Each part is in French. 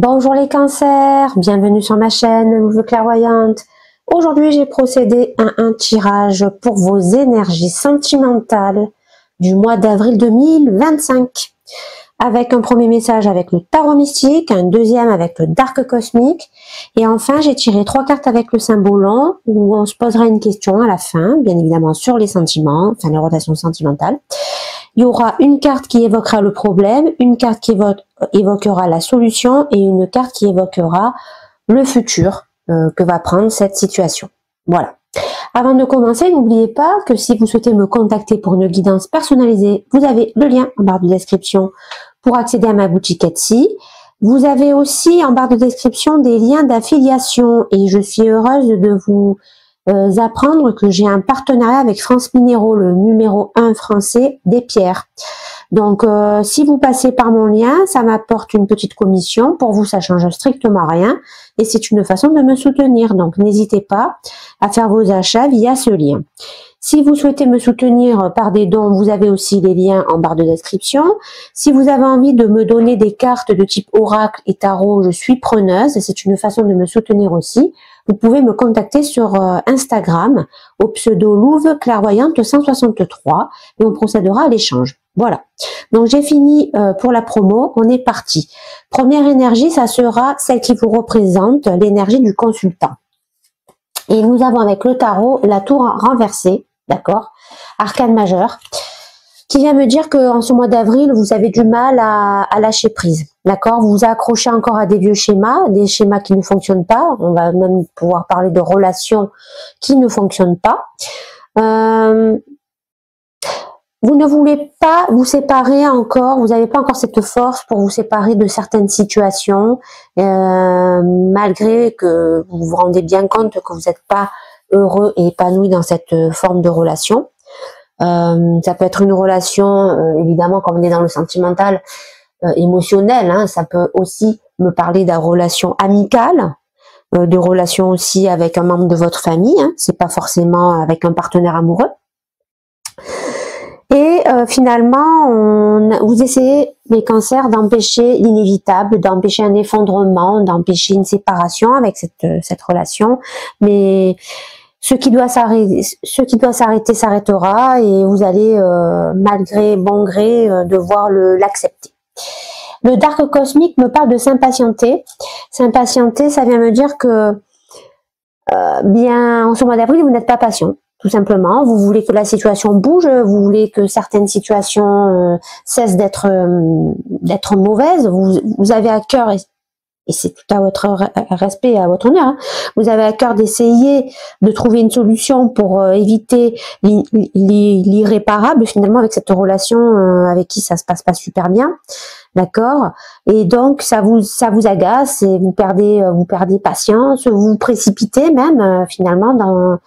Bonjour les cancers, bienvenue sur ma chaîne Louve Clairvoyante. Aujourd'hui j'ai procédé à un tirage pour vos énergies sentimentales du mois d'avril 2025. Avec un premier message avec le tarot mystique, un deuxième avec le dark cosmique, et enfin j'ai tiré 3 cartes avec le symbolon où on se posera une question à la fin, bien évidemment sur les sentiments, enfin les relations sentimentales. Il y aura une carte qui évoquera le problème, une carte qui évoquera la solution et une carte qui évoquera le futur que va prendre cette situation. Voilà. Avant de commencer, n'oubliez pas que si vous souhaitez me contacter pour une guidance personnalisée, vous avez le lien en barre de description pour accéder à ma boutique Etsy. Vous avez aussi en barre de description des liens d'affiliation et je suis heureuse de vous apprendre que j'ai un partenariat avec France Minéraux, le numéro 1 français des pierres. Donc si vous passez par mon lien, ça m'apporte une petite commission. Pour vous, ça change strictement rien et c'est une façon de me soutenir. Donc n'hésitez pas à faire vos achats via ce lien. Si vous souhaitez me soutenir par des dons, vous avez aussi les liens en barre de description. Si vous avez envie de me donner des cartes de type oracle et tarot, je suis preneuse. C'est une façon de me soutenir aussi. Vous pouvez me contacter sur Instagram au pseudo Louve Clairvoyante 163 et on procédera à l'échange. Voilà. Donc j'ai fini pour la promo. On est parti. Première énergie, ça sera celle qui vous représente, l'énergie du consultant. Et nous avons avec le tarot la tour renversée, d'accord, arcane majeur, qui vient me dire qu'en ce mois d'avril, vous avez du mal à lâcher prise, d'accord. Vous vous accrochez encore à des vieux schémas, des schémas qui ne fonctionnent pas. On va même pouvoir parler de relations qui ne fonctionnent pas. Vous ne voulez pas vous séparer encore, vous n'avez pas encore cette force pour vous séparer de certaines situations, malgré que vous vous rendez bien compte que vous n'êtes pas heureux et épanoui dans cette forme de relation. Ça peut être une relation, évidemment, comme on est dans le sentimental, émotionnel, hein, ça peut aussi me parler de relation amicale, de relation aussi avec un membre de votre famille, hein, c'est pas forcément avec un partenaire amoureux. Et finalement, vous essayez, les cancers, d'empêcher l'inévitable, d'empêcher un effondrement, d'empêcher une séparation avec cette relation. Mais ce qui doit s'arrêter s'arrêtera et vous allez, malgré bon gré, devoir l'accepter. Le dark cosmique me parle de s'impatienter. S'impatienter, ça vient me dire que, bien, en ce mois d'avril, vous n'êtes pas patient. Tout simplement, vous voulez que la situation bouge, vous voulez que certaines situations cessent d'être mauvaises, vous avez à cœur, et c'est tout à votre respect et à votre honneur, hein, vous avez à cœur d'essayer de trouver une solution pour éviter l'irréparable finalement avec cette relation avec qui ça se passe pas super bien, d'accord, et donc ça vous agace et vous perdez patience, vous vous précipitez même finalement dans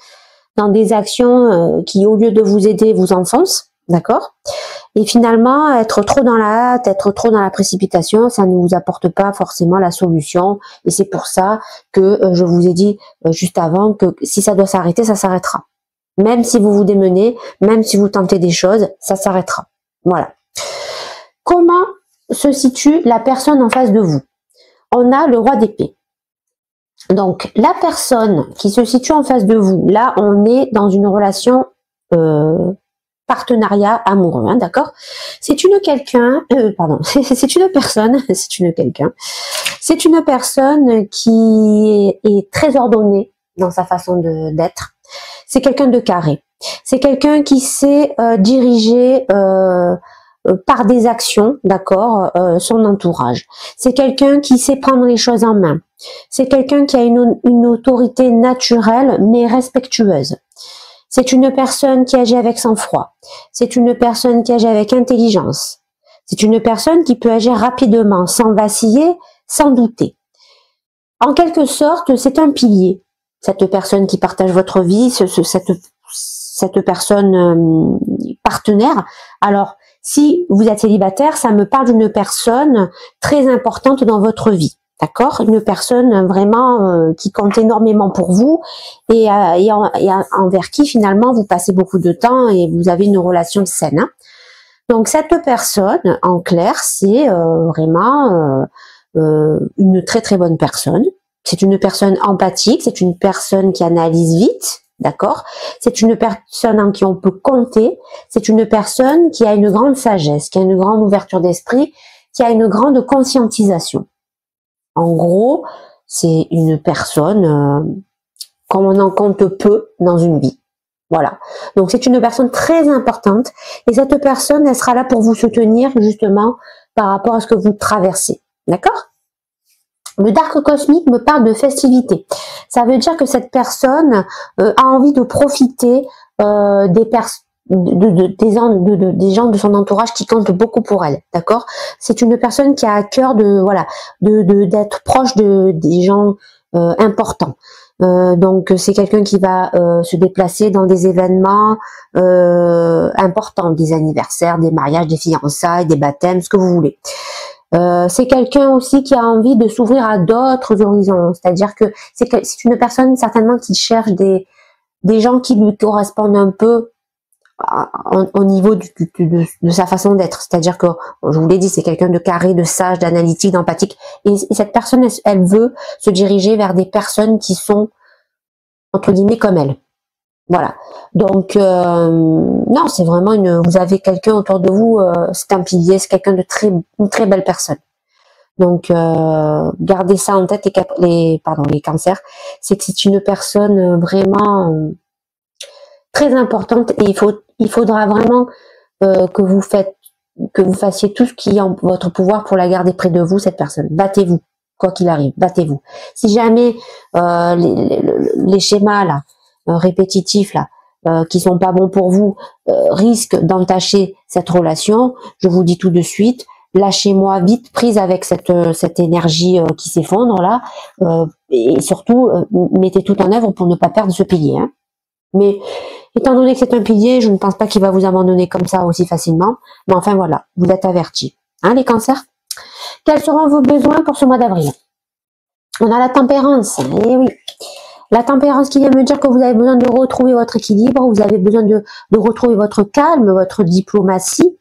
des actions qui, au lieu de vous aider, vous enfoncent, d'accord? Et finalement, être trop dans la hâte, être trop dans la précipitation, ça ne vous apporte pas forcément la solution. Et c'est pour ça que je vous ai dit juste avant que si ça doit s'arrêter, ça s'arrêtera. Même si vous vous démenez, même si vous tentez des choses, ça s'arrêtera. Voilà. Comment se situe la personne en face de vous? On a le roi d'épée. Donc, la personne qui se situe en face de vous, là, on est dans une relation partenariat amoureux, hein, d'accord. C'est une personne qui est très ordonnée dans sa façon d'être. C'est quelqu'un de carré. C'est quelqu'un qui sait diriger par des actions, d'accord, son entourage. C'est quelqu'un qui sait prendre les choses en main. C'est quelqu'un qui a une autorité naturelle mais respectueuse. C'est une personne qui agit avec sang-froid. C'est une personne qui agit avec intelligence. C'est une personne qui peut agir rapidement, sans vaciller, sans douter. En quelque sorte, c'est un pilier. Cette personne qui partage votre vie, cette personne partenaire. Alors, si vous êtes célibataire, ça me parle d'une personne très importante dans votre vie. D'accord, une personne vraiment qui compte énormément pour vous et envers qui finalement vous passez beaucoup de temps et vous avez une relation saine. Hein. Donc cette personne, en clair, c'est vraiment une très très bonne personne. C'est une personne empathique, c'est une personne qui analyse vite, d'accord? C'est une personne en qui on peut compter, c'est une personne qui a une grande sagesse, qui a une grande ouverture d'esprit, qui a une grande conscientisation. En gros, c'est une personne comme on en compte peu dans une vie. Voilà. Donc c'est une personne très importante et cette personne, elle sera là pour vous soutenir justement par rapport à ce que vous traversez. D'accord? Le dark cosmique me parle de festivité. Ça veut dire que cette personne a envie de profiter des gens de son entourage qui comptent beaucoup pour elle. D'accord? C'est une personne qui a à cœur d'être proche des gens importants. Donc c'est quelqu'un qui va se déplacer dans des événements importants, des anniversaires, des mariages, des fiançailles, des baptêmes, ce que vous voulez. C'est quelqu'un aussi qui a envie de s'ouvrir à d'autres horizons, c'est-à-dire que c'est une personne certainement qui cherche des gens qui lui correspondent un peu au niveau de sa façon d'être, c'est-à-dire que, je vous l'ai dit, c'est quelqu'un de carré, de sage, d'analytique, d'empathique, et cette personne, elle veut se diriger vers des personnes qui sont, entre guillemets, comme elle. Voilà. Donc, non, c'est vraiment vous avez quelqu'un autour de vous, c'est un pilier, c'est quelqu'un de une très belle personne. Donc, gardez ça en tête, les cancers, c'est que c'est une personne vraiment très importante et il faudra vraiment que vous fassiez tout ce qui est en votre pouvoir pour la garder près de vous, cette personne. Battez-vous, quoi qu'il arrive, battez-vous. Si jamais les schémas là, répétitifs là, qui sont pas bons pour vous, risquent d'entacher cette relation, je vous dis tout de suite, lâchez-moi vite prise avec cette énergie qui s'effondre là, et surtout mettez tout en œuvre pour ne pas perdre ce pilier. Hein. Mais étant donné que c'est un pilier, je ne pense pas qu'il va vous abandonner comme ça aussi facilement. Mais enfin voilà, vous êtes avertis. Hein, les cancers? Quels seront vos besoins pour ce mois d'avril? On a la tempérance. Eh oui. La tempérance qui vient me dire que vous avez besoin de retrouver votre équilibre, vous avez besoin de retrouver votre calme, votre diplomatie.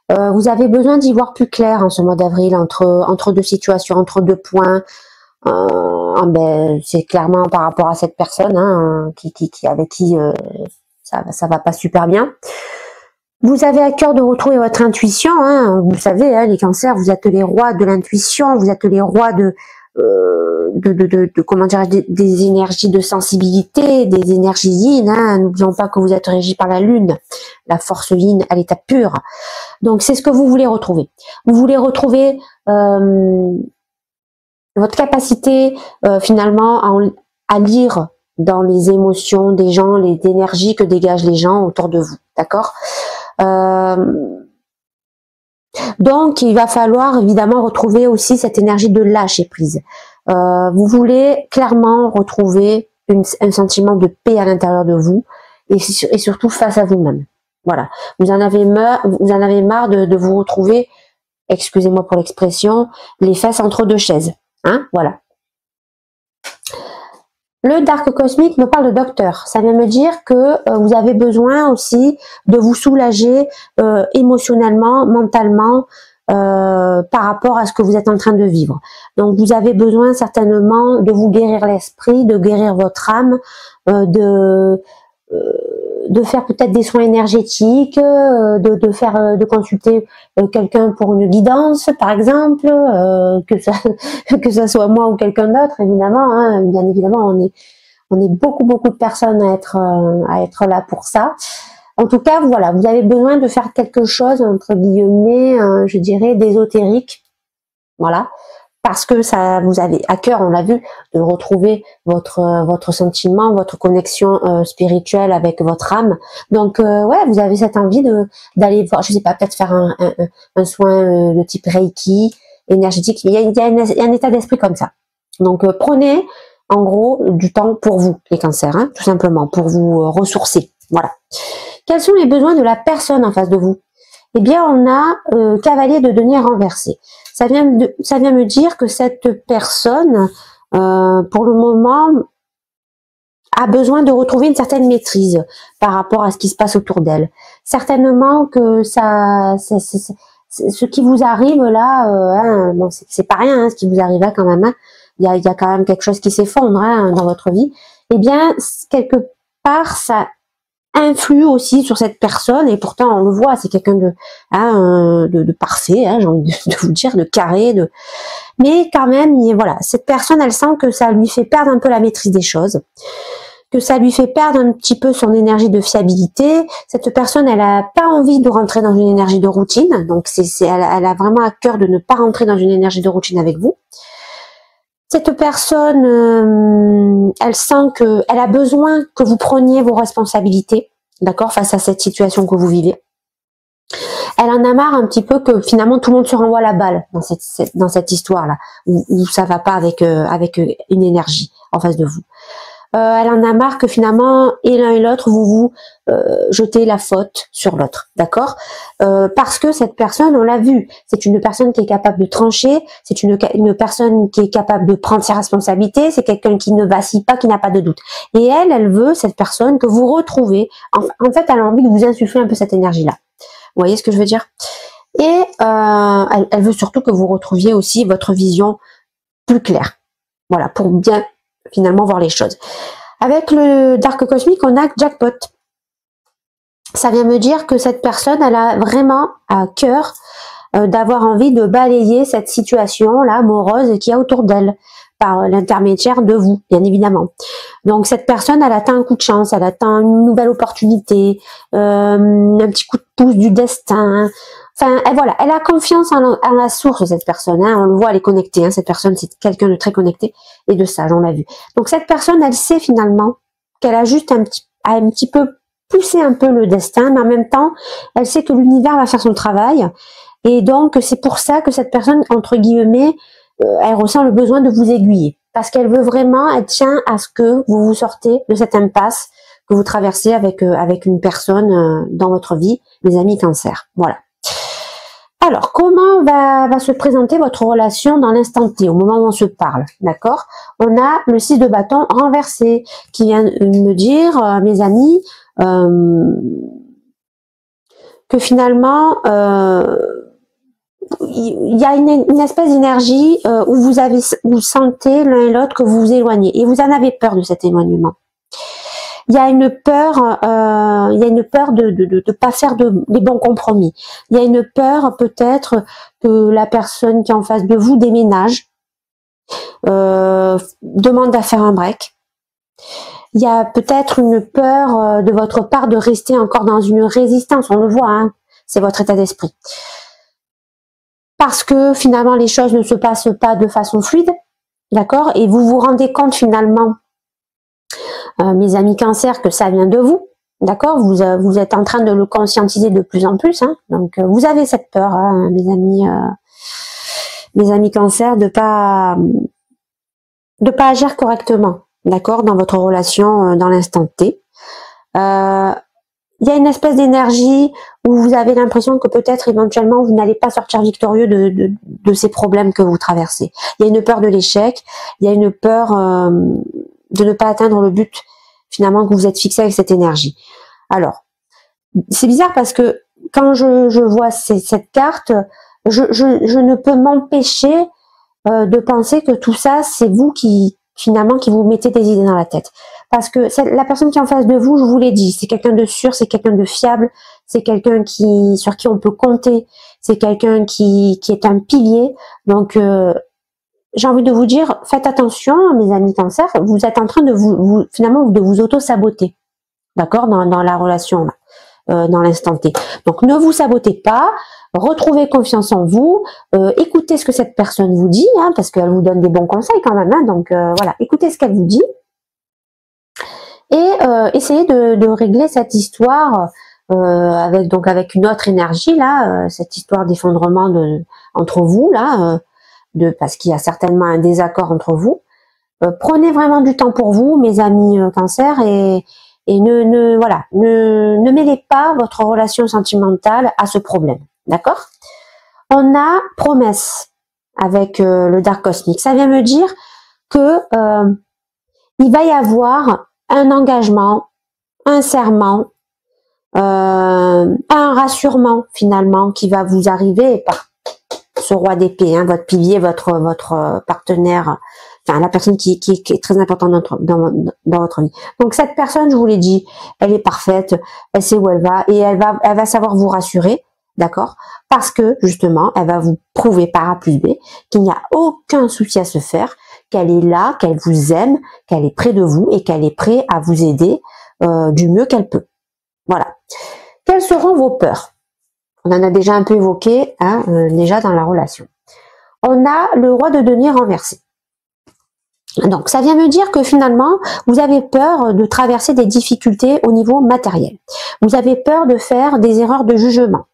Vous avez besoin d'y voir plus clair en ce mois d'avril, entre deux situations, entre deux points. C'est clairement par rapport à cette personne avec qui ça va pas super bien. Vous avez à cœur de retrouver votre intuition. Hein, vous savez, hein, les cancers, vous êtes les rois de l'intuition, vous êtes les rois comment dire, des énergies de sensibilité, des énergies yin. Hein. N'oublions pas que vous êtes régi par la lune, la force yin à l'état pur. Donc c'est ce que vous voulez retrouver. Vous voulez retrouver votre capacité finalement à lire dans les émotions des gens, les énergies que dégagent les gens autour de vous, d'accord? Donc il va falloir évidemment retrouver aussi cette énergie de lâcher prise. Vous voulez clairement retrouver un sentiment de paix à l'intérieur de vous et surtout face à vous-même. Voilà, vous en avez marre de vous retrouver, excusez-moi pour l'expression, les fesses entre deux chaises. Hein, voilà. Le dark cosmique me parle de docteur. Ça vient me dire que vous avez besoin aussi de vous soulager émotionnellement, mentalement, par rapport à ce que vous êtes en train de vivre. Donc vous avez besoin certainement de vous guérir l'esprit, de guérir votre âme, de faire peut-être des soins énergétiques, de consulter quelqu'un pour une guidance, par exemple, que ça soit moi ou quelqu'un d'autre, évidemment. Hein, bien évidemment, on est beaucoup de personnes à être là pour ça. En tout cas, voilà, vous avez besoin de faire quelque chose entre guillemets, je dirais, d'ésotérique, voilà. Parce que ça, vous avez à cœur, on l'a vu, de retrouver votre sentiment, votre connexion spirituelle avec votre âme. Donc ouais, vous avez cette envie d'aller voir, je sais pas, peut-être faire un soin de type Reiki, énergétique. Il y a un état d'esprit comme ça. Donc prenez en gros du temps pour vous, les cancers, hein, tout simplement, pour vous ressourcer. Voilà. Quels sont les besoins de la personne en face de vous? Eh bien, on a cavalier de denier renversé. Ça vient me dire que cette personne, pour le moment, a besoin de retrouver une certaine maîtrise par rapport à ce qui se passe autour d'elle. Certainement que ça ce qui vous arrive là, bon, c'est pas rien, hein, ce qui vous arrive là quand même. Hein. Il y a quand même quelque chose qui s'effondre hein, dans votre vie. Eh bien, quelque part, ça influe aussi sur cette personne, et pourtant on le voit, c'est quelqu'un de parfait, hein, j'ai envie de vous dire, de carré, mais quand même, voilà, cette personne, elle sent que ça lui fait perdre un peu la maîtrise des choses, que ça lui fait perdre un petit peu son énergie de fiabilité. Cette personne, elle a pas envie de rentrer dans une énergie de routine, donc elle a vraiment à cœur de ne pas rentrer dans une énergie de routine avec vous. Cette personne, elle sent que elle a besoin que vous preniez vos responsabilités, d'accord, face à cette situation que vous vivez. Elle en a marre un petit peu que finalement tout le monde se renvoie la balle dans cette histoire-là, où ça va pas avec une énergie en face de vous. Elle en a marre que finalement, et l'un et l'autre, vous jetez la faute sur l'autre, d'accord, parce que cette personne, on l'a vu, c'est une personne qui est capable de trancher, c'est une personne qui est capable de prendre ses responsabilités, c'est quelqu'un qui ne vacille pas, qui n'a pas de doute. Et elle veut, cette personne, que vous retrouvez, en fait, elle a envie de vous insuffler un peu cette énergie-là. Vous voyez ce que je veux dire? Et elle veut surtout que vous retrouviez aussi votre vision plus claire, voilà, pour bien finalement voir les choses. Avec le Dark Cosmique, on a jackpot. Ça vient me dire que cette personne, elle a vraiment à cœur d'avoir envie de balayer cette situation-là morose qu'il y a autour d'elle, par l'intermédiaire de vous, bien évidemment. Donc cette personne, elle attend un coup de chance, elle attend une nouvelle opportunité, un petit coup de pouce du destin. Enfin, voilà, elle a confiance en la source, cette personne. Hein, on le voit, elle est connectée. Hein, cette personne, c'est quelqu'un de très connecté et de sage, on l'a vu. Donc cette personne, elle sait finalement qu'elle a juste un petit peu poussé un peu le destin, mais en même temps, elle sait que l'univers va faire son travail. Et donc, c'est pour ça que cette personne, entre guillemets, elle ressent le besoin de vous aiguiller. Parce qu'elle veut vraiment, elle tient à ce que vous vous sortez de cette impasse que vous traversez avec une personne dans votre vie, les amis Cancer. Voilà. Alors, comment va se présenter votre relation dans l'instant T, au moment où on se parle, d'accord? On a le 6 de bâton renversé, qui vient me dire, mes amis, que finalement, il y a une espèce d'énergie où vous sentez l'un et l'autre que vous vous éloignez, et vous en avez peur de cet éloignement. Il y a une peur, de pas faire les bons compromis. Il y a une peur peut-être que la personne qui est en face de vous déménage, demande à faire un break. Il y a peut-être une peur de votre part de rester encore dans une résistance. On le voit, hein, c'est votre état d'esprit. Parce que finalement les choses ne se passent pas de façon fluide, d'accord, et vous vous rendez compte finalement, mes amis Cancer, que ça vient de vous, d'accord, vous êtes en train de le conscientiser de plus en plus, hein, donc vous avez cette peur, hein, mes amis Cancer, de pas agir correctement, d'accord, dans votre relation dans l'instant T. Il y a une espèce d'énergie où vous avez l'impression que peut-être éventuellement vous n'allez pas sortir victorieux de ces problèmes que vous traversez. Il y a une peur de l'échec, il y a une peur de ne pas atteindre le but finalement que vous êtes fixé avec cette énergie. Alors, c'est bizarre parce que quand je vois cette carte, je ne peux m'empêcher de penser que tout ça, c'est vous qui vous mettez des idées dans la tête. Parce que la personne qui est en face de vous, je vous l'ai dit, c'est quelqu'un de sûr, c'est quelqu'un de fiable, c'est quelqu'un sur qui on peut compter, c'est quelqu'un qui est un pilier. Donc, j'ai envie de vous dire, faites attention, mes amis Cancer, vous êtes en train de finalement de vous auto-saboter, d'accord, dans la relation, là, dans l'instant T. Donc, ne vous sabotez pas, retrouvez confiance en vous, écoutez ce que cette personne vous dit, hein, parce qu'elle vous donne des bons conseils quand même, hein, donc voilà, écoutez ce qu'elle vous dit, et essayez de régler cette histoire avec une autre énergie, là, cette histoire d'effondrement entre vous, là, parce qu'il y a certainement un désaccord entre vous. Prenez vraiment du temps pour vous, mes amis Cancer, et ne mêlez pas votre relation sentimentale à ce problème, d'accord? On a promesse avec le Dark Cosmique. Ça vient me dire que il va y avoir un engagement, un serment, un rassurement finalement qui va vous arriver par ce roi d'épée, hein, votre pilier, votre partenaire, enfin la personne qui est très importante dans votre vie. Donc cette personne, je vous l'ai dit, elle est parfaite, elle sait où elle va et elle va savoir vous rassurer, d'accord? Parce que justement, elle va vous prouver par A plus B qu'il n'y a aucun souci à se faire, qu'elle est là, qu'elle vous aime, qu'elle est près de vous et qu'elle est prête à vous aider du mieux qu'elle peut. Voilà. Quelles seront vos peurs? On en a déjà un peu évoqué, hein, déjà dans la relation. On a le roi de denier renversé. Donc, ça vient me dire que finalement, vous avez peur de traverser des difficultés au niveau matériel. Vous avez peur de faire des erreurs de jugement.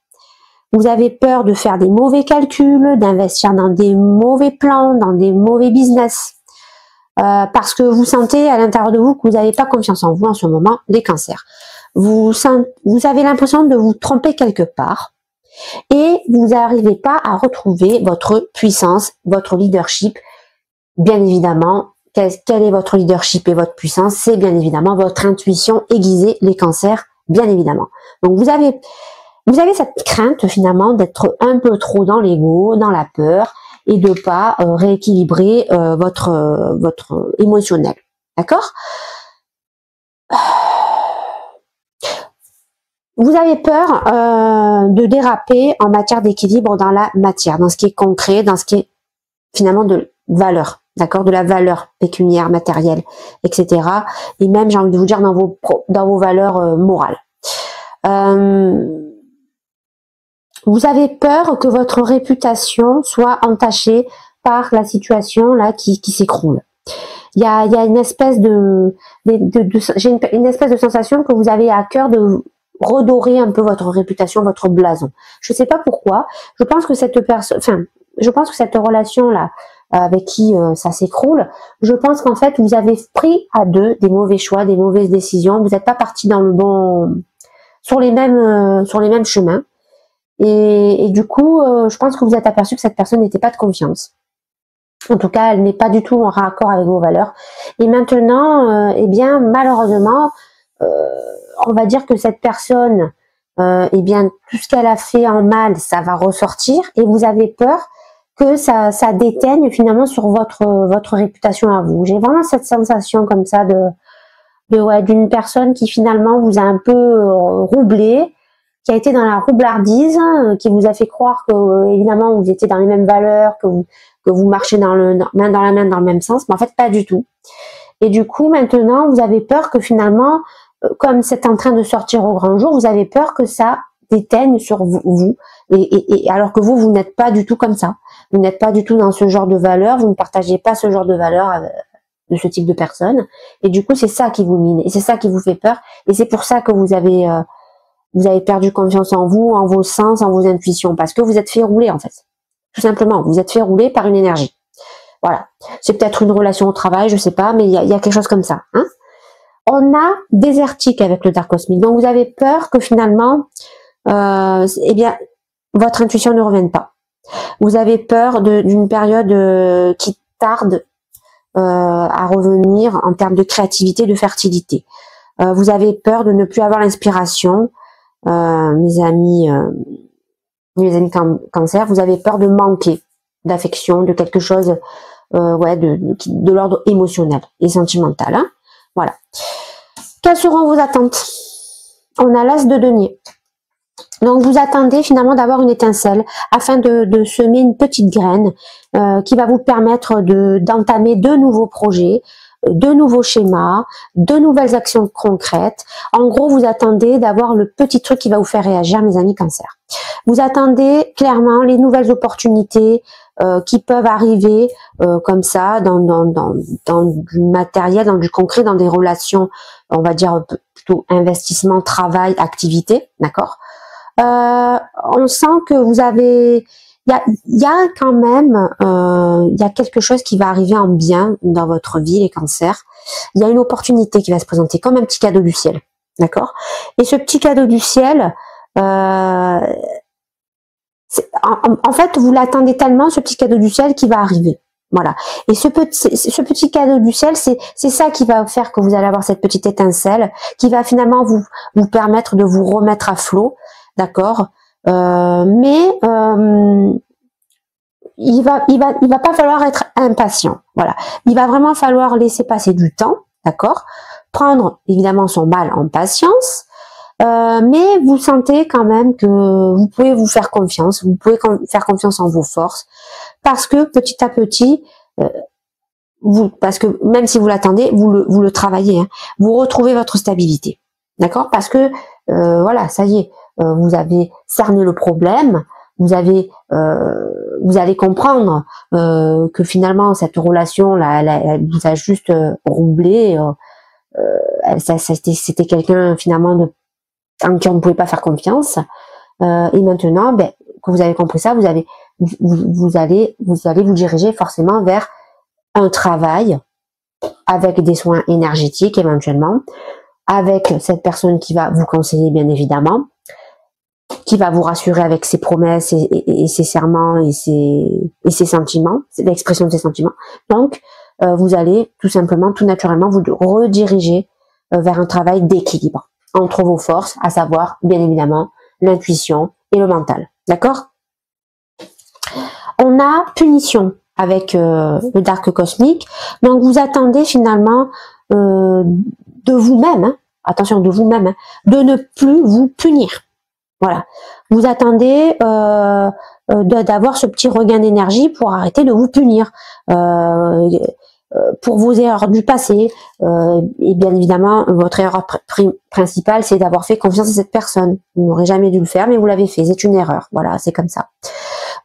Vous avez peur de faire des mauvais calculs, d'investir dans des mauvais plans, dans des mauvais business. Parce que vous sentez à l'intérieur de vous que vous n'avez pas confiance en vous en ce moment, les cancers. Vous avez l'impression de vous tromper quelque part. Et vous n'arrivez pas à retrouver votre puissance, votre leadership. Bien évidemment, quel est votre leadership et votre puissance? C'est bien évidemment votre intuition aiguisée, les cancers, bien évidemment. Donc vous avez cette crainte finalement d'être un peu trop dans l'ego, dans la peur et de pas rééquilibrer votre émotionnel. D'accord? Vous avez peur de déraper en matière d'équilibre dans la matière, dans ce qui est concret, dans ce qui est finalement de valeur, d'accord, de la valeur pécuniaire, matérielle, etc. Et même, j'ai envie de vous dire, dans vos valeurs morales. Vous avez peur que votre réputation soit entachée par la situation là qui s'écroule. Il y a une espèce j'ai une espèce de sensation que vous avez à cœur de redorer un peu votre réputation, votre blason. Je sais pas pourquoi. Je pense que cette relation là avec qui ça s'écroule, je pense qu'en fait vous avez pris à deux des mauvais choix, des mauvaises décisions. Vous n'êtes pas parti sur les mêmes chemins. Et du coup, je pense que vous êtes aperçu que cette personne n'était pas de confiance. En tout cas, elle n'est pas du tout en raccord avec vos valeurs. Et maintenant, eh bien, malheureusement, on va dire que cette personne, eh bien, tout ce qu'elle a fait en mal, ça va ressortir, et vous avez peur que ça déteigne finalement sur votre réputation à vous. J'ai vraiment cette sensation comme ça d'une personne qui finalement vous a un peu roublé, qui a été dans la roublardise, qui vous a fait croire que évidemment vous étiez dans les mêmes valeurs, que vous marchez main dans la main dans le même sens, mais en fait pas du tout. Et du coup maintenant vous avez peur que finalement, comme c'est en train de sortir au grand jour, vous avez peur que ça déteigne sur vous, et alors que vous n'êtes pas du tout comme ça. Vous n'êtes pas du tout dans ce genre de valeurs, vous ne partagez pas ce genre de valeurs de ce type de personne, et du coup c'est ça qui vous mine, et c'est ça qui vous fait peur, et c'est pour ça que vous avez perdu confiance en vous, en vos sens, en vos intuitions, parce que vous êtes fait rouler en fait. Tout simplement, vous êtes fait rouler par une énergie. Voilà. C'est peut-être une relation au travail, je sais pas, mais il y a quelque chose comme ça. Hein. On a désertique avec le Dark Cosmique, donc vous avez peur que finalement, eh bien, votre intuition ne revienne pas. Vous avez peur d'une période qui tarde à revenir en termes de créativité, de fertilité. Vous avez peur de ne plus avoir l'inspiration, mes amis cancer. Vous avez peur de manquer d'affection, de quelque chose, de l'ordre émotionnel et sentimental. Hein. Voilà. Quelles seront vos attentes? On a l'as de denier. Donc vous attendez finalement d'avoir une étincelle afin de semer une petite graine qui va vous permettre d'entamer de nouveaux projets, de nouveaux schémas, de nouvelles actions concrètes. En gros, vous attendez d'avoir le petit truc qui va vous faire réagir, mes amis cancer. Vous attendez clairement les nouvelles opportunités qui peuvent arriver comme ça dans du matériel, dans du concret, dans des relations, on va dire plutôt investissement, travail, activité, d'accord. On sent que vous avez, il y a quand même, il y a quelque chose qui va arriver en bien dans votre vie, les cancers. Il y a une opportunité qui va se présenter comme un petit cadeau du ciel, d'accord. Et ce petit cadeau du ciel, en fait, vous l'attendez tellement, ce petit cadeau du ciel, qui va arriver. Voilà. Et ce petit cadeau du ciel, c'est ça qui va faire que vous allez avoir cette petite étincelle, qui va finalement vous permettre de vous remettre à flot, d'accord. Mais il va pas falloir être impatient. Voilà. Il va vraiment falloir laisser passer du temps, d'accord. Prendre évidemment son mal en patience. Mais vous sentez quand même que vous pouvez vous faire confiance, vous pouvez faire confiance en vos forces, parce que petit à petit, parce que même si vous l'attendez, vous le travaillez, hein, vous retrouvez votre stabilité, d'accord? Parce que voilà, ça y est, vous avez cerné le problème, vous allez comprendre que finalement cette relation là, elle vous a juste roublé. C'était quelqu'un finalement en qui on ne pouvait pas faire confiance, et maintenant que vous avez compris ça, vous allez vous diriger forcément vers un travail avec des soins énergétiques éventuellement, avec cette personne qui va vous conseiller bien évidemment, qui va vous rassurer avec ses promesses et ses serments et ses sentiments, l'expression de ses sentiments. Donc vous allez tout simplement, tout naturellement vous rediriger vers un travail d'équilibre entre vos forces, à savoir, bien évidemment, l'intuition et le mental. D'accord? On a punition avec le dark cosmique. Donc, vous attendez finalement de vous-même, hein, attention, de vous-même, hein, de ne plus vous punir. Voilà. Vous attendez d'avoir ce petit regain d'énergie pour arrêter de vous punir. Pour vos erreurs du passé, et bien évidemment, votre erreur principale, c'est d'avoir fait confiance à cette personne. Vous n'aurez jamais dû le faire, mais vous l'avez fait, c'est une erreur. Voilà, c'est comme ça.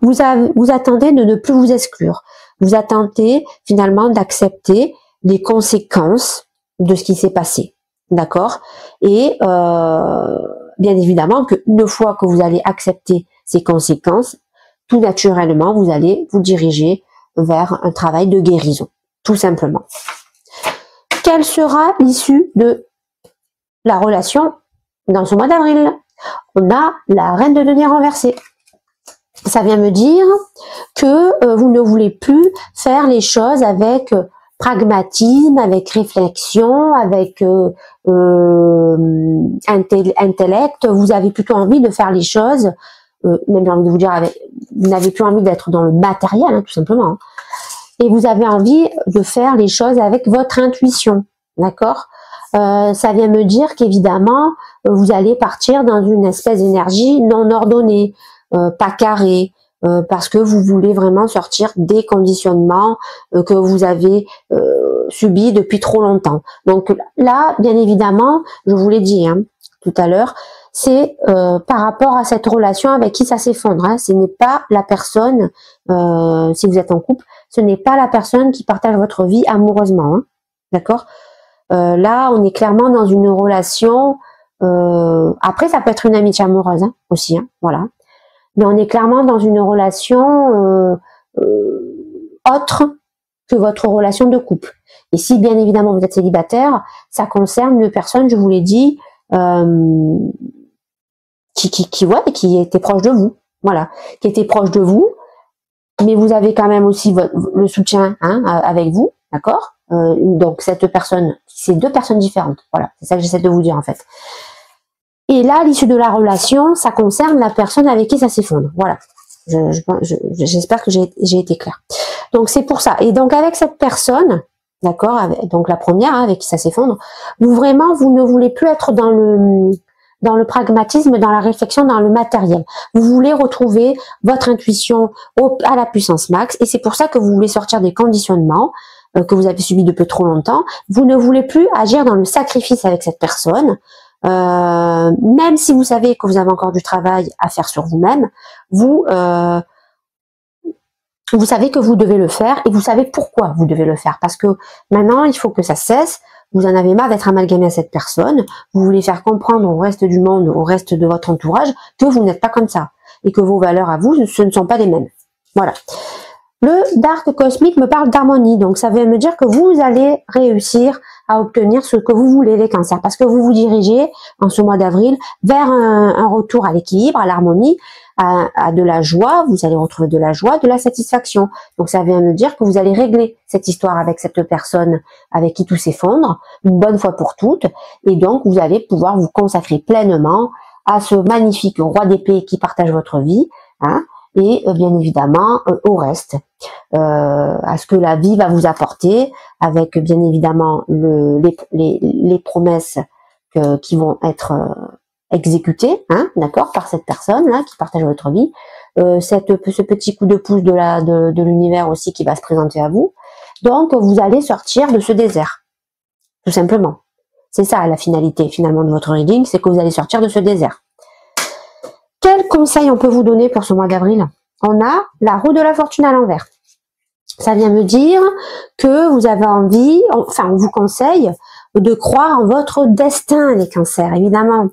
Vous attendez de ne plus vous exclure. Vous attendez finalement d'accepter les conséquences de ce qui s'est passé. D'accord? Et bien évidemment qu'une fois que vous allez accepter ces conséquences, tout naturellement, vous allez vous diriger vers un travail de guérison. Tout simplement. Quelle sera l'issue de la relation dans ce mois d'avril? On a la reine de denier renversée. Ça vient me dire que vous ne voulez plus faire les choses avec pragmatisme, avec réflexion, avec intellect. Vous avez plutôt envie de faire les choses, même j'ai envie de vous dire, vous n'avez plus envie d'être dans le matériel, hein, tout simplement. Hein. Et vous avez envie de faire les choses avec votre intuition, d'accord? Ça vient me dire qu'évidemment, vous allez partir dans une espèce d'énergie non ordonnée, pas carrée, parce que vous voulez vraiment sortir des conditionnements que vous avez subis depuis trop longtemps. Donc là, bien évidemment, je vous l'ai dit hein, tout à l'heure, c'est par rapport à cette relation avec qui ça s'effondre. Hein. Ce n'est pas la personne, si vous êtes en couple, ce n'est pas la personne qui partage votre vie amoureusement. Hein. D'accord? Là, on est clairement dans une relation. Après, ça peut être une amitié amoureuse hein, aussi. Hein, voilà. Mais on est clairement dans une relation autre que votre relation de couple. Et si, bien évidemment, vous êtes célibataire, ça concerne une personne, je vous l'ai dit, qui était proche de vous, voilà, qui était proche de vous, mais vous avez quand même aussi le soutien hein, avec vous, d'accord? Donc cette personne, c'est deux personnes différentes, voilà, c'est ça que j'essaie de vous dire en fait. Et là, à l'issue de la relation, ça concerne la personne avec qui ça s'effondre, voilà. J'espère que j'ai été claire. Donc c'est pour ça. Et donc avec cette personne, d'accord, donc la première hein, avec qui ça s'effondre, vous ne voulez plus être dans le pragmatisme, dans la réflexion, dans le matériel. Vous voulez retrouver votre intuition à la puissance max, et c'est pour ça que vous voulez sortir des conditionnements que vous avez subis depuis trop longtemps. Vous ne voulez plus agir dans le sacrifice avec cette personne, même si vous savez que vous avez encore du travail à faire sur vous-même, vous savez que vous devez le faire et vous savez pourquoi vous devez le faire. Parce que maintenant, il faut que ça cesse. Vous en avez marre d'être amalgamé à cette personne. Vous voulez faire comprendre au reste du monde, au reste de votre entourage, que vous n'êtes pas comme ça. Et que vos valeurs à vous, ce ne sont pas les mêmes. Voilà. Le Dark cosmique me parle d'harmonie, donc ça veut me dire que vous allez réussir à obtenir ce que vous voulez, les cancers, parce que vous vous dirigez en ce mois d'avril vers un retour à l'équilibre, à l'harmonie, à de la joie. Vous allez retrouver de la joie, de la satisfaction. Donc ça vient me dire que vous allez régler cette histoire avec cette personne avec qui tout s'effondre une bonne fois pour toutes, et donc vous allez pouvoir vous consacrer pleinement à ce magnifique roi d'épée qui partage votre vie, hein, et bien évidemment au reste, à ce que la vie va vous apporter, avec bien évidemment les promesses qui vont être exécutées, hein, d'accord, par cette personne là qui partage votre vie, ce petit coup de pouce de l'univers aussi qui va se présenter à vous. Donc vous allez sortir de ce désert, tout simplement. C'est ça la finalité finalement de votre reading, c'est que vous allez sortir de ce désert. Quels conseils on peut vous donner pour ce mois d'avril? On a la roue de la fortune à l'envers. Ça vient me dire que vous avez envie, enfin on vous conseille de croire en votre destin, les cancers, évidemment.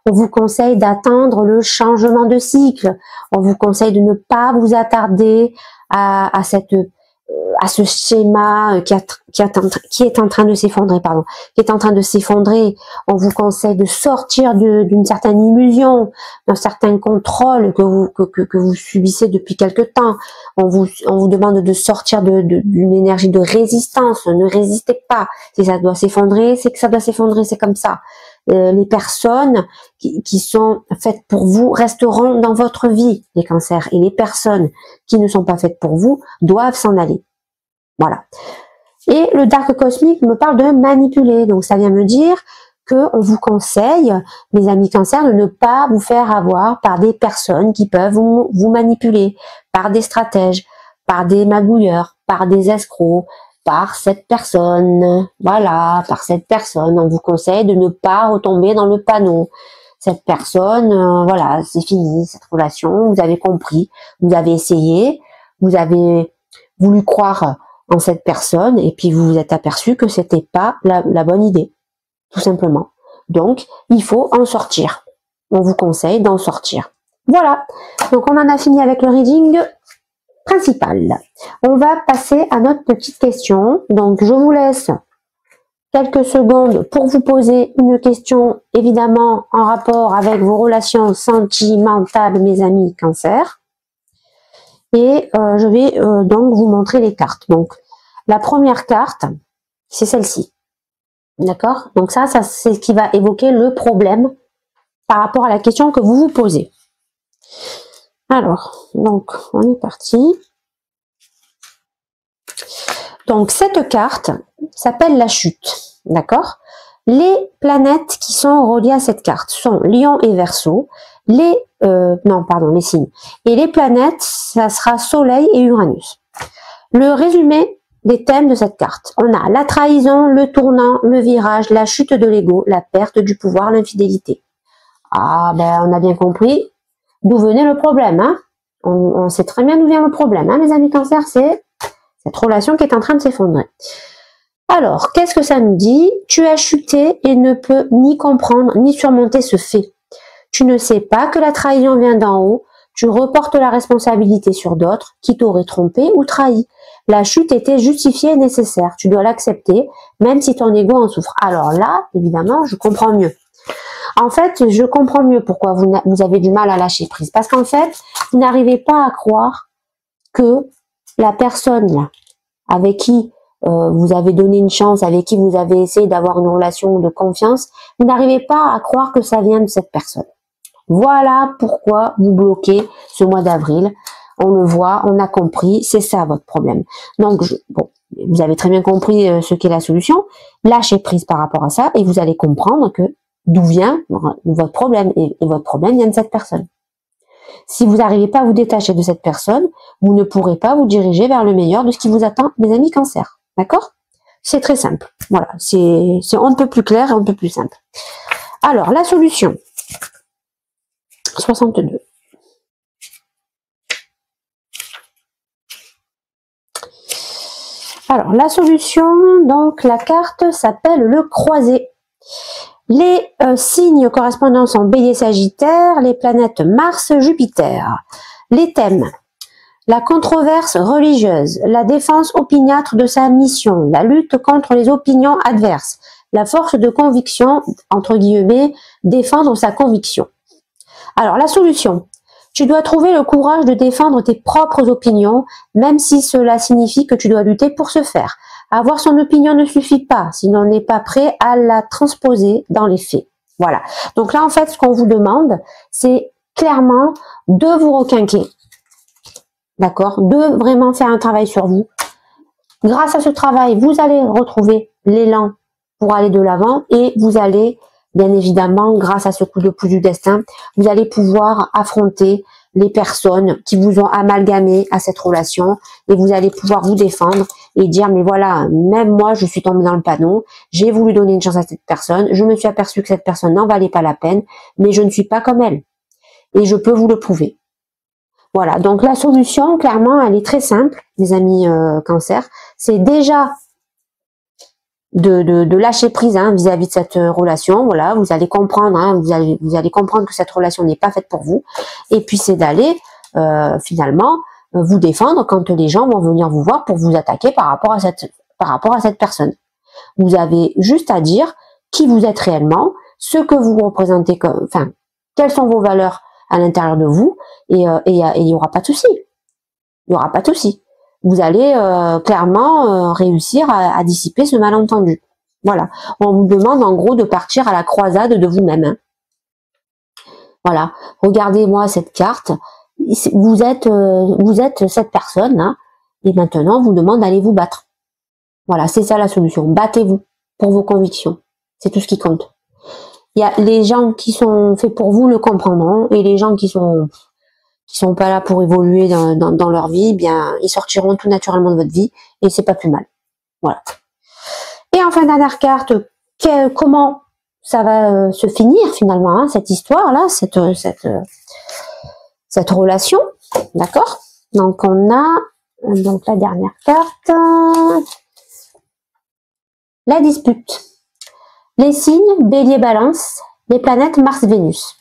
On vous conseille d'attendre le changement de cycle. On vous conseille de ne pas vous attarder à ce schéma qui est en train de s'effondrer, pardon, qui est en train de s'effondrer. On vous conseille de sortir d'une certaine illusion, d'un certain contrôle que vous subissez depuis quelque temps. On vous demande de sortir d'une énergie de résistance. Ne résistez pas. Si ça doit s'effondrer, c'est que ça doit s'effondrer, c'est comme ça. Les personnes qui sont faites pour vous resteront dans votre vie, les cancers, et les personnes qui ne sont pas faites pour vous doivent s'en aller. Voilà. Et le Dark cosmique me parle de manipuler, donc ça vient me dire que on vous conseille, mes amis cancers, de ne pas vous faire avoir par des personnes qui peuvent vous manipuler, par des stratèges, par des magouilleurs, par des escrocs, par cette personne, voilà, par cette personne. On vous conseille de ne pas retomber dans le panneau. Cette personne, voilà, c'est fini, cette relation, vous avez compris, vous avez essayé, vous avez voulu croire en cette personne, et puis vous vous êtes aperçu que c'était pas la bonne idée, tout simplement. Donc, il faut en sortir. On vous conseille d'en sortir. Voilà. Donc, on en a fini avec le reading principal. On va passer à notre petite question. Donc, je vous laisse quelques secondes pour vous poser une question, évidemment, en rapport avec vos relations sentimentales, mes amis cancer. Et je vais donc vous montrer les cartes. Donc, la première carte, c'est celle-ci. D'accord? Donc ça c'est ce qui va évoquer le problème par rapport à la question que vous vous posez. Alors, donc, on est parti. Donc, cette carte s'appelle la chute. D'accord? Les planètes qui sont reliées à cette carte sont Lion et Verseau. Les signes. Et les planètes, ça sera Soleil et Uranus. Le résumé des thèmes de cette carte. On a la trahison, le tournant, le virage, la chute de l'ego, la perte du pouvoir, l'infidélité. Ah, ben, on a bien compris d'où venait le problème, hein. On sait très bien d'où vient le problème, hein, mes amis cancers, c'est cette relation qui est en train de s'effondrer. Alors, qu'est-ce que ça nous dit? Tu as chuté et ne peux ni comprendre ni surmonter ce fait. Tu ne sais pas que la trahison vient d'en haut, tu reportes la responsabilité sur d'autres qui t'auraient trompé ou trahi. La chute était justifiée et nécessaire, tu dois l'accepter, même si ton ego en souffre. Alors là, évidemment, je comprends mieux. En fait, je comprends mieux pourquoi vous avez du mal à lâcher prise. Parce qu'en fait, vous n'arrivez pas à croire que la personne là, avec qui vous avez donné une chance, avec qui vous avez essayé d'avoir une relation de confiance, vous n'arrivez pas à croire que ça vient de cette personne. Voilà pourquoi vous bloquez ce mois d'avril. On le voit, on a compris, c'est ça votre problème. Donc, bon, vous avez très bien compris ce qu'est la solution. Lâchez prise par rapport à ça et vous allez comprendre que d'où vient votre problème. Et votre problème vient de cette personne. Si vous n'arrivez pas à vous détacher de cette personne, vous ne pourrez pas vous diriger vers le meilleur de ce qui vous attend, mes amis cancer. D'accord? C'est très simple. Voilà, c'est on ne peut plus clair et on ne peut plus simple. Alors, la solution. 62. Alors, la solution, donc, la carte s'appelle le croisé. Les signes correspondants sont Bélier, Sagittaire, les planètes Mars, Jupiter. Les thèmes. la controverse religieuse, la défense opiniâtre de sa mission, la lutte contre les opinions adverses, la force de conviction, entre guillemets, défendre sa conviction. Alors, la solution. Tu dois trouver le courage de défendre tes propres opinions, même si cela signifie que tu dois lutter pour ce faire. Avoir son opinion ne suffit pas si l'on n'est pas prêt à la transposer dans les faits. Voilà. Donc là, en fait, ce qu'on vous demande, c'est clairement de vous requinquer. D'accord? De vraiment faire un travail sur vous. Grâce à ce travail, vous allez retrouver l'élan pour aller de l'avant et vous allez, bien évidemment, grâce à ce coup de pouce du destin, vous allez pouvoir affronter les personnes qui vous ont amalgamé à cette relation et vous allez pouvoir vous défendre et dire mais voilà, même moi je suis tombée dans le panneau, j'ai voulu donner une chance à cette personne, je me suis aperçue que cette personne n'en valait pas la peine, mais je ne suis pas comme elle et je peux vous le prouver. Voilà, donc la solution, clairement, elle est très simple, mes amis cancer, c'est déjà de lâcher prise vis-à-vis de cette relation. Voilà, vous allez comprendre, vous allez comprendre que cette relation n'est pas faite pour vous. Et puis c'est d'aller finalement vous défendre quand les gens vont venir vous voir pour vous attaquer par rapport à cette personne. Vous avez juste à dire qui vous êtes réellement, ce que vous représentez, enfin quelles sont vos valeurs à l'intérieur de vous, et il y aura pas de souci. Il y aura pas de souci. Vous allez clairement réussir à dissiper ce malentendu. Voilà. On vous demande en gros de partir à la croisade de vous-même. Voilà. Regardez-moi cette carte. Vous êtes cette personne, et maintenant on vous demande d'aller vous battre. Voilà, c'est ça la solution. Battez-vous pour vos convictions. C'est tout ce qui compte. Il y a les gens qui sont faits pour vous le comprendront, et les gens qui sont pas là pour évoluer dans leur vie, bien, ils sortiront tout naturellement de votre vie, et c'est pas plus mal. Voilà. Et enfin, dernière carte, comment ça va se finir finalement, cette histoire-là, cette relation, d'accord? Donc on a, donc la dernière carte, la dispute. Les signes, Bélier, Balance, les planètes Mars-Vénus.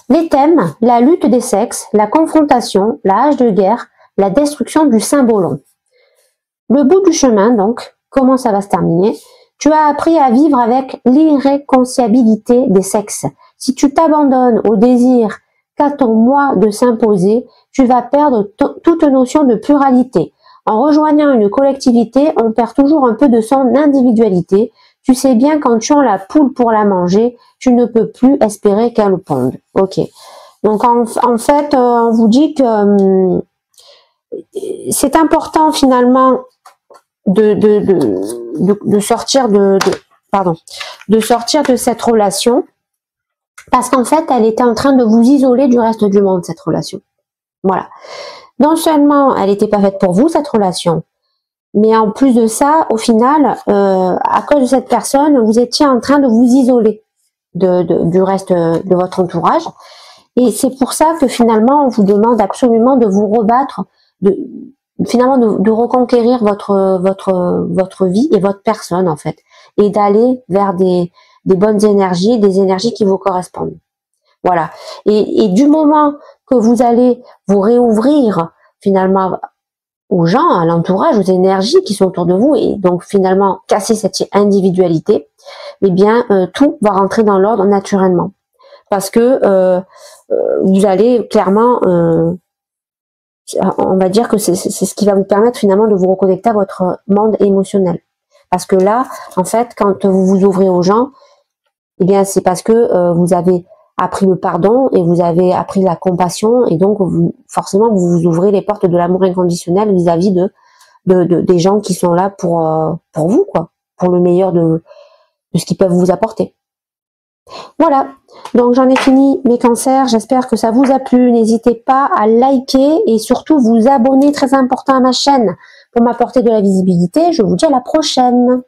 Les thèmes, la lutte des sexes, la confrontation, la hache de guerre, la destruction du symbolon. Le bout du chemin, donc, comment ça va se terminer? Tu as appris à vivre avec l'irréconciliabilité des sexes. Si tu t'abandonnes au désir qu'a ton moi de s'imposer, tu vas perdre toute notion de pluralité. En rejoignant une collectivité, on perd toujours un peu de son individualité. Tu sais bien qu'en tuant la poule pour la manger, tu ne peux plus espérer qu'elle ponde. Ok. Donc en fait, on vous dit que c'est important finalement de sortir de sortir de cette relation, parce qu'en fait, elle était en train de vous isoler du reste du monde, cette relation. Voilà. Non seulement elle n'était pas faite pour vous, cette relation, mais en plus de ça, au final, à cause de cette personne, vous étiez en train de vous isoler du reste de votre entourage. Et c'est pour ça que finalement, on vous demande absolument de vous rebattre, finalement de reconquérir votre vie et votre personne, en fait. Et d'aller vers des bonnes énergies, des énergies qui vous correspondent. Voilà. Et du moment que vous allez vous réouvrir, finalement, aux gens, à l'entourage, aux énergies qui sont autour de vous, et donc finalement casser cette individualité, eh bien tout va rentrer dans l'ordre naturellement, parce que vous allez clairement, on va dire que c'est ce qui va vous permettre finalement de vous reconnecter à votre monde émotionnel, parce que là, en fait, quand vous vous ouvrez aux gens, eh bien c'est parce que vous avez appris le pardon et vous avez appris la compassion, et donc forcément vous vous ouvrez les portes de l'amour inconditionnel vis-à-vis des gens qui sont là pour vous, quoi, pour le meilleur de ce qu'ils peuvent vous apporter. Voilà, donc j'en ai fini mes cancers, j'espère que ça vous a plu. N'hésitez pas à liker et surtout vous abonner, très important, à ma chaîne pour m'apporter de la visibilité. Je vous dis à la prochaine.